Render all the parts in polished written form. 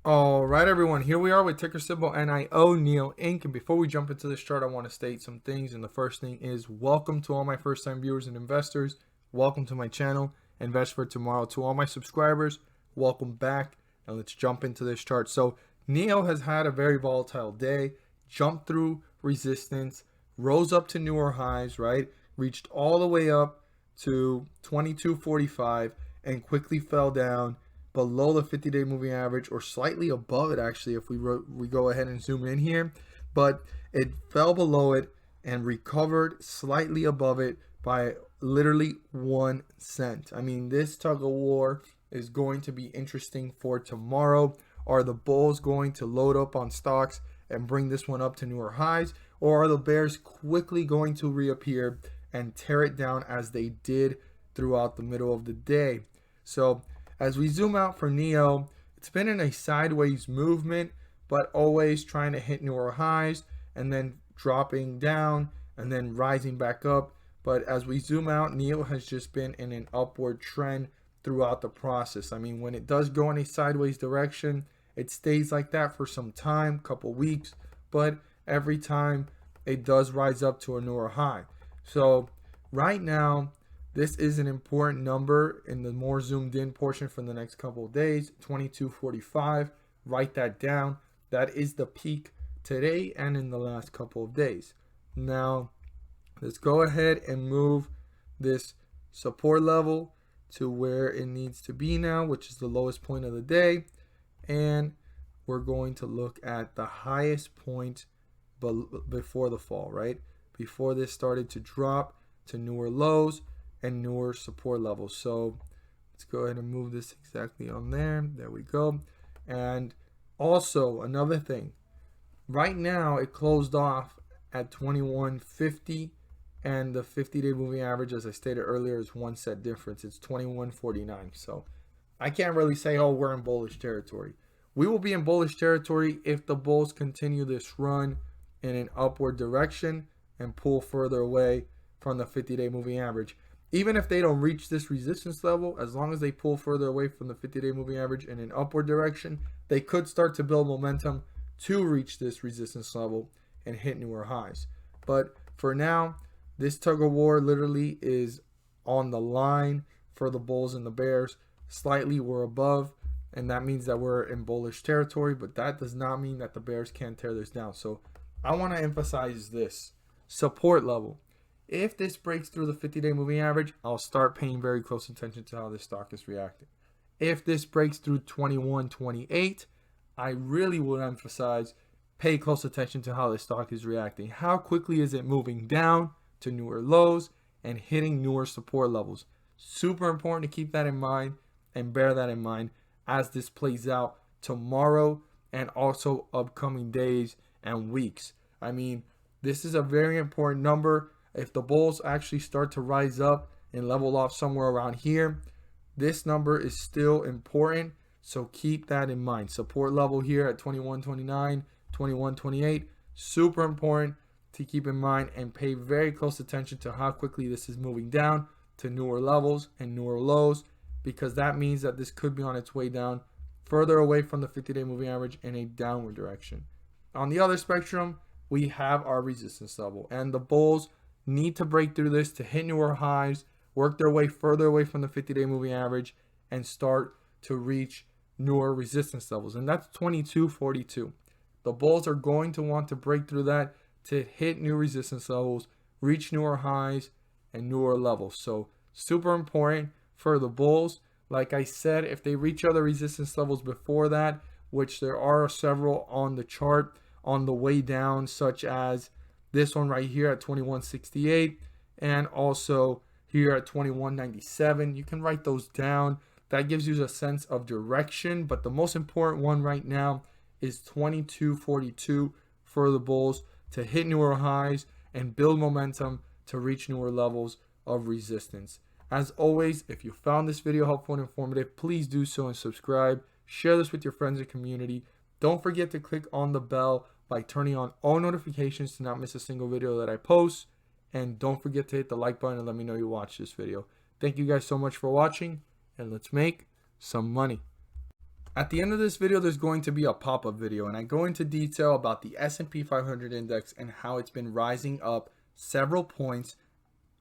All right, everyone, here we are with ticker symbol NIO, NEO Inc. And before we jump into this chart, I want to state some things. And the first thing is welcome to all my first-time viewers and investors. Welcome to my channel, Invest for Tomorrow. To all my subscribers, welcome back. And let's jump into this chart. So NEO has had a very volatile day, jumped through resistance, rose up to newer highs, right? Reached all the way up to 22.45 and quickly fell down below the 50-day moving average, or slightly above it actually if we go ahead and zoom in here, but it fell below it and recovered slightly above it by literally 1 cent. I mean, this tug of war is going to be interesting for tomorrow. Are the bulls going to load up on stocks and bring this one up to newer highs, or are the bears quickly going to reappear and tear it down as they did throughout the middle of the day? So as we zoom out for NEO, it's been in a sideways movement, but always trying to hit newer highs and then dropping down and then rising back up. But as we zoom out, NEO has just been in an upward trend throughout the process. I mean, when it does go in a sideways direction, it stays like that for some time, couple weeks, but every time it does rise up to a newer high. So right now, this is an important number in the more zoomed in portion for the next couple of days, 22.45. Write that down. That is the peak today and in the last couple of days. Now, let's go ahead and move this support level to where it needs to be now, which is the lowest point of the day. And we're going to look at the highest point before the fall, right? Before this started to drop to newer lows and newer support levels. So let's go ahead and move this exactly on there. There we go. And also another thing, right now it closed off at 21.50, and the 50-day moving average, as I stated earlier, is 1 cent difference. It's 21.49. So I can't really say, oh, we're in bullish territory. We will be in bullish territory if the bulls continue this run in an upward direction and pull further away from the 50-day moving average. Even if they don't reach this resistance level, as long as they pull further away from the 50-day moving average in an upward direction, they could start to build momentum to reach this resistance level and hit newer highs. But for now, this tug of war literally is on the line for the bulls and the bears. Slightly we're above, and that means that we're in bullish territory, but that does not mean that the bears can't tear this down. So I want to emphasize this support level. If this breaks through the 50-day moving average, I'll start paying very close attention to how this stock is reacting. If this breaks through 21.28, I really will emphasize pay close attention to how this stock is reacting. How quickly is it moving down to newer lows and hitting newer support levels? Super important to keep that in mind and bear that in mind as this plays out tomorrow and also upcoming days and weeks. I mean, this is a very important number. If the bulls actually start to rise up and level off somewhere around here, this number is still important. So keep that in mind. Support level here at 21.29, 21.28, super important to keep in mind and pay very close attention to how quickly this is moving down to newer levels and newer lows, because that means that this could be on its way down further away from the 50-day moving average in a downward direction. On the other spectrum, we have our resistance level, and the bulls need to break through this to hit newer highs, work their way further away from the 50-day moving average, and start to reach newer resistance levels. And that's 22.42. The bulls are going to want to break through that to hit new resistance levels, reach newer highs and newer levels. So super important for the bulls. Like I said, if they reach other resistance levels before that, which there are several on the chart on the way down, such as this one right here at 21.68 and also here at 21.97. You can write those down. That gives you a sense of direction, but the most important one right now is 22.42 for the bulls to hit newer highs and build momentum to reach newer levels of resistance. As always, if you found this video helpful and informative, please do so and subscribe. Share this with your friends and community. Don't forget to click on the bell by turning on all notifications to not miss a single video that I post. And don't forget to hit the like button and let me know you watched this video. Thank you guys so much for watching, and let's make some money. At the end of this video, there's going to be a pop-up video, and I go into detail about the S&P 500 index and how it's been rising up several points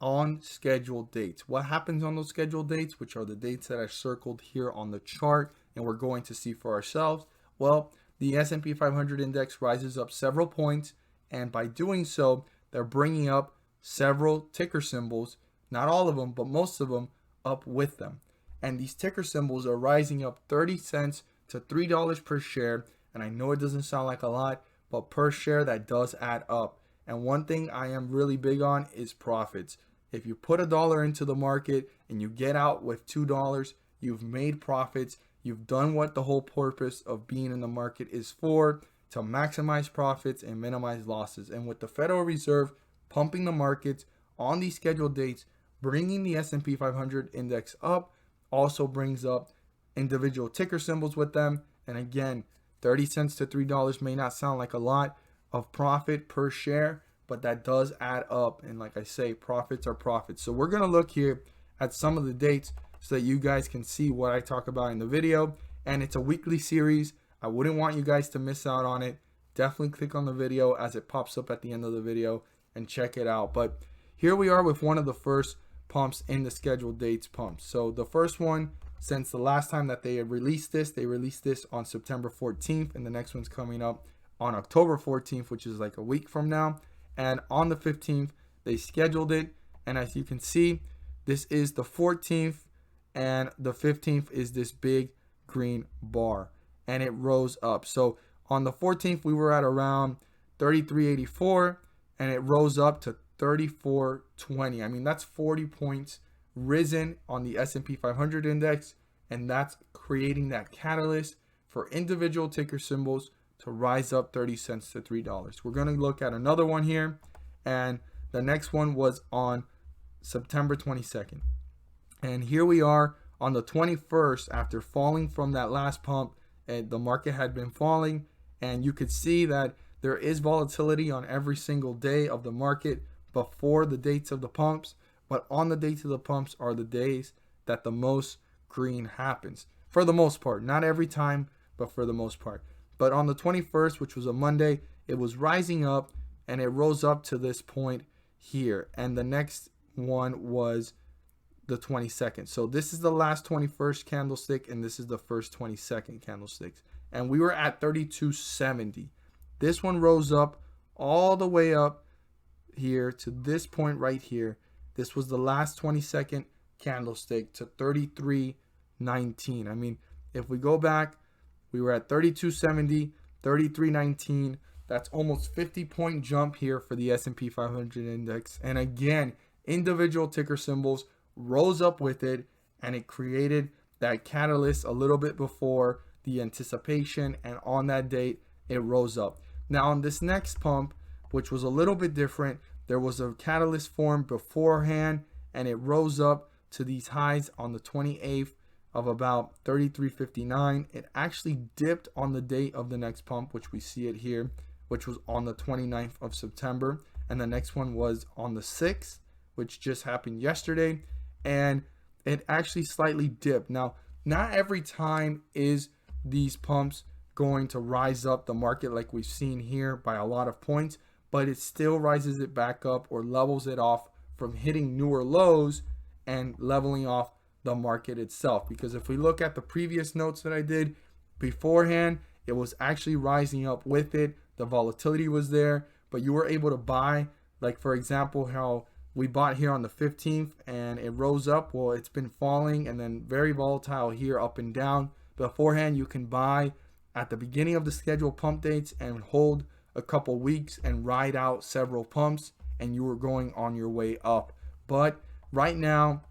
on scheduled dates. What happens on those scheduled dates, which are the dates that I circled here on the chart, and we're going to see for ourselves. Well, the S&P 500 index rises up several points, and by doing so, they're bringing up several ticker symbols, not all of them, but most of them, up with them. And these ticker symbols are rising up 30 cents to $3 per share. And I know it doesn't sound like a lot, but per share, that does add up. And one thing I am really big on is profits. If you put $1 into the market and you get out with $2, you've made profits. You've done what the whole purpose of being in the market is for, to maximize profits and minimize losses. And with the Federal Reserve pumping the markets on these scheduled dates, bringing the S&P 500 index up, also brings up individual ticker symbols with them. And again, 30 cents to $3 may not sound like a lot of profit per share, but that does add up. And like I say, profits are profits. So we're going to look here at some of the dates so that you guys can see what I talk about in the video. And it's a weekly series. I wouldn't want you guys to miss out on it. Definitely click on the video as it pops up at the end of the video and check it out. But here we are with one of the first pumps in the scheduled dates pumps. So the first one, since the last time that they had released this, they released this on September 14th, and the next one's coming up on October 14th, which is like a week from now. And on the 15th, they scheduled it. And as you can see, this is the 14th, and the 15th is this big green bar, and it rose up. So on the 14th, we were at around 33.84, and it rose up to 34.20. I mean, that's 40 points risen on the S&P 500 index, and that's creating that catalyst for individual ticker symbols to rise up 30 cents to $3. We're going to look at another one here, and the next one was on September 22nd. And here we are on the 21st, after falling from that last pump, and the market had been falling, and you could see that there is volatility on every single day of the market before the dates of the pumps, but on the dates of the pumps are the days that the most green happens, for the most part. Not every time, but for the most part. But on the 21st, which was a Monday, it was rising up, and it rose up to this point here. And the next one was the 22nd. So this is the last 21st candlestick, and this is the first 22nd candlesticks. And we were at 32.70. This one rose up all the way up here to this point right here. This was the last 22nd candlestick to 33.19. I mean, if we go back, we were at 32.70, 33.19. That's almost 50-point jump here for the S&P 500 index. And again, individual ticker symbols rose up with it, and it created that catalyst a little bit before the anticipation, and on that date it rose up. Now on this next pump, which was a little bit different, there was a catalyst formed beforehand, and it rose up to these highs on the 28th of about 33.59. It actually dipped on the date of the next pump, which we see it here, which was on the 29th of September, and the next one was on the 6th, which just happened yesterday, and it actually slightly dipped. Now, not every time is these pumps going to rise up the market like we've seen here by a lot of points, but it still rises it back up or levels it off from hitting newer lows and leveling off the market itself. Because if we look at the previous notes that I did beforehand, it was actually rising up with it. The volatility was there, but you were able to buy, like for example, how we bought here on the 15th and it rose up. Well, it's been falling and then very volatile here, up and down. Beforehand, you can buy at the beginning of the scheduled pump dates and hold a couple weeks and ride out several pumps, and you were going on your way up. But right now,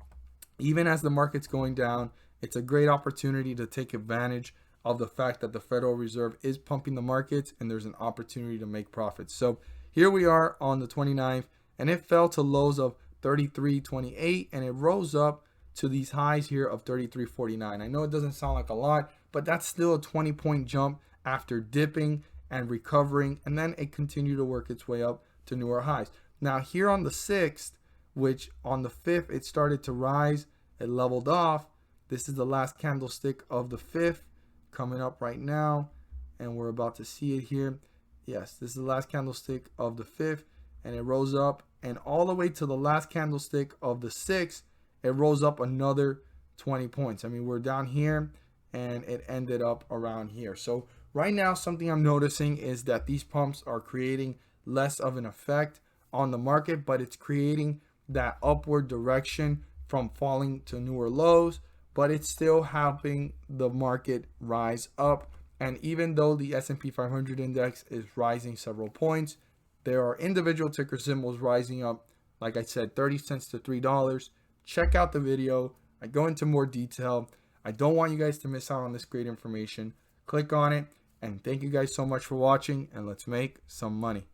even as the market's going down, it's a great opportunity to take advantage of the fact that the Federal Reserve is pumping the markets, and there's an opportunity to make profits. So here we are on the 29th, and it fell to lows of 33.28, and it rose up to these highs here of 33.49. I know it doesn't sound like a lot, but that's still a 20-point jump after dipping and recovering, and then it continued to work its way up to newer highs. Now here on the 6th, which on the 5th it started to rise, it leveled off. This is the last candlestick of the 5th, coming up right now, and we're about to see it here. Yes, this is the last candlestick of the 5th, and it rose up, and all the way to the last candlestick of the 6th, it rose up another 20 points. I mean, we're down here, and it ended up around here. So right now, something I'm noticing is that these pumps are creating less of an effect on the market, but it's creating that upward direction from falling to newer lows, but it's still helping the market rise up. And even though the S&P 500 index is rising several points, there are individual ticker symbols rising up, like I said, 30 cents to $3. Check out the video. I go into more detail. I don't want you guys to miss out on this great information. Click on it, and thank you guys so much for watching, and let's make some money.